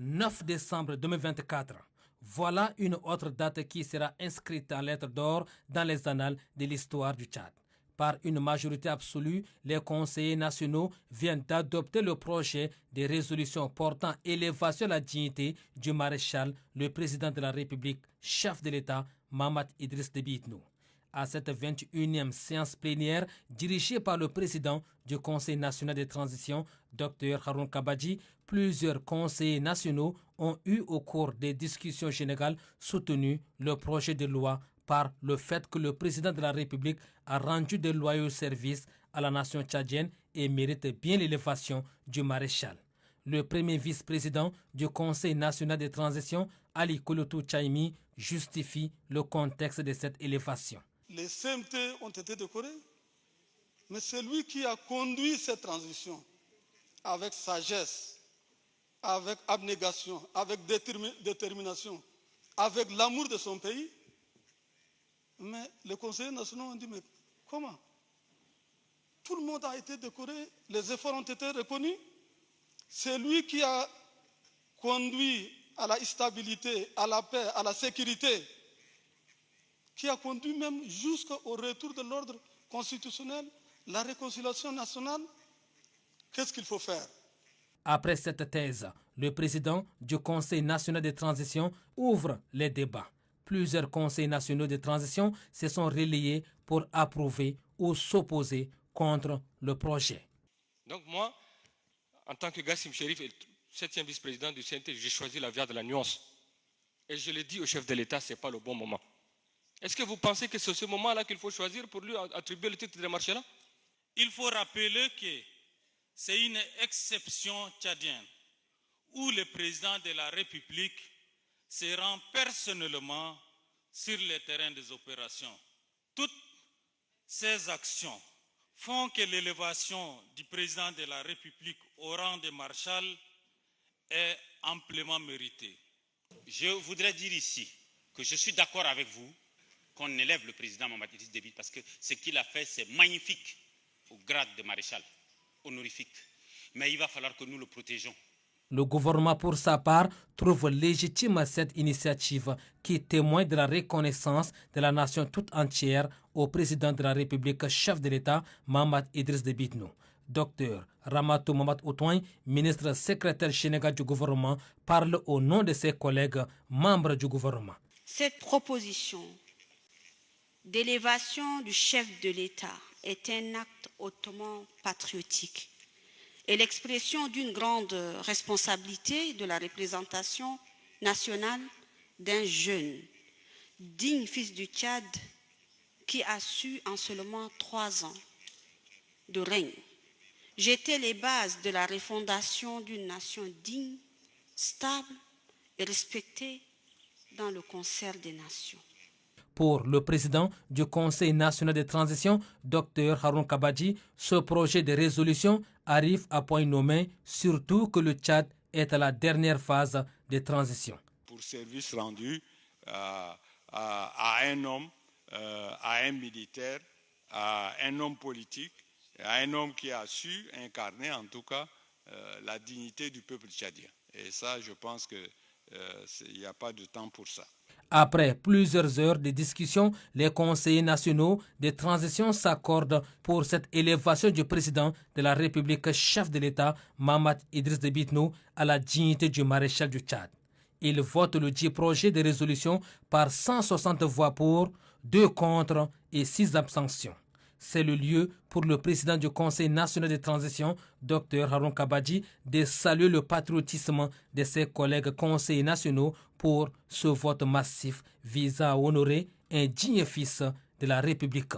9 décembre 2024. Voilà une autre date qui sera inscrite en lettres d'or dans les annales de l'histoire du Tchad. Par une majorité absolue, les conseillers nationaux viennent d'adopter le projet de résolution portant élévation à la dignité du maréchal, le président de la République, chef de l'État, Mahamat Idriss Déby Itno. À cette 21e séance plénière dirigée par le président du Conseil national de transition, Dr Haroun Kabadji, plusieurs conseillers nationaux ont eu au cours des discussions générales soutenu le projet de loi par le fait que le président de la République a rendu de loyaux services à la nation tchadienne et mérite bien l'élévation du maréchal. Le premier vice-président du Conseil national de transition, Ali Kouloutou Tchaimi, justifie le contexte de cette élévation. Les CMT ont été décorés, mais c'est lui qui a conduit cette transition avec sagesse, avec abnégation, avec détermination, avec l'amour de son pays. Mais les conseillers nationaux ont dit, mais comment? Tout le monde a été décoré, les efforts ont été reconnus. C'est lui qui a conduit à la stabilité, à la paix, à la sécurité, qui a conduit même jusqu'au retour de l'ordre constitutionnel, la réconciliation nationale. Qu'est-ce qu'il faut faire? Après cette thèse, le président du Conseil national de transition ouvre les débats. Plusieurs conseils nationaux de transition se sont relayés pour approuver ou s'opposer contre le projet. Donc moi, en tant que Gassim Chérif et 7e vice-président du CNT, j'ai choisi la voie de la nuance. Et je l'ai dit au chef de l'État, ce n'est pas le bon moment. Est-ce que vous pensez que c'est ce moment-là qu'il faut choisir pour lui attribuer le titre de maréchal? Il faut rappeler que c'est une exception tchadienne où le président de la République se rend personnellement sur le terrain des opérations. Toutes ces actions font que l'élévation du président de la République au rang de maréchal est amplement méritée. Je voudrais dire ici que je suis d'accord avec vous qu'on élève le président Mahamat Idriss Déby parce que ce qu'il a fait, c'est magnifique au grade de maréchal, honorifique. Mais il va falloir que nous le protégeons. Le gouvernement, pour sa part, trouve légitime cette initiative qui témoigne de la reconnaissance de la nation toute entière au président de la République, chef de l'État, Mahamat Idriss Déby Itno. Docteur Ramatou Mahamat Outouin, ministre secrétaire général du gouvernement, parle au nom de ses collègues membres du gouvernement. Cette proposition d'élévation du chef de l'État est un acte hautement patriotique et l'expression d'une grande responsabilité de la représentation nationale d'un jeune, digne fils du Tchad qui a su en seulement 3 ans de règne jeter les bases de la refondation d'une nation digne, stable et respectée dans le concert des nations. Pour le président du Conseil national de transition, Dr Haroun Kabadji, ce projet de résolution arrive à point nommé, surtout que le Tchad est à la dernière phase de transition. Pour service rendu à un homme, à un militaire, à un homme politique, à un homme qui a su incarner en tout cas la dignité du peuple tchadien. Et ça, je pense qu'il n'y a pas de temps pour ça. Après plusieurs heures de discussion, les conseillers nationaux de transition s'accordent pour cette élévation du président de la République, chef de l'État, Mahamat Idriss Déby Itno, à la dignité du maréchal du Tchad. Ils votent le dit projet de résolution par 160 voix pour, 2 contre et 6 abstentions. C'est le lieu pour le président du Conseil national de transition, Dr Haroun Kabadji, de saluer le patriotisme de ses collègues conseillers nationaux pour ce vote massif visant à honorer un digne fils de la République.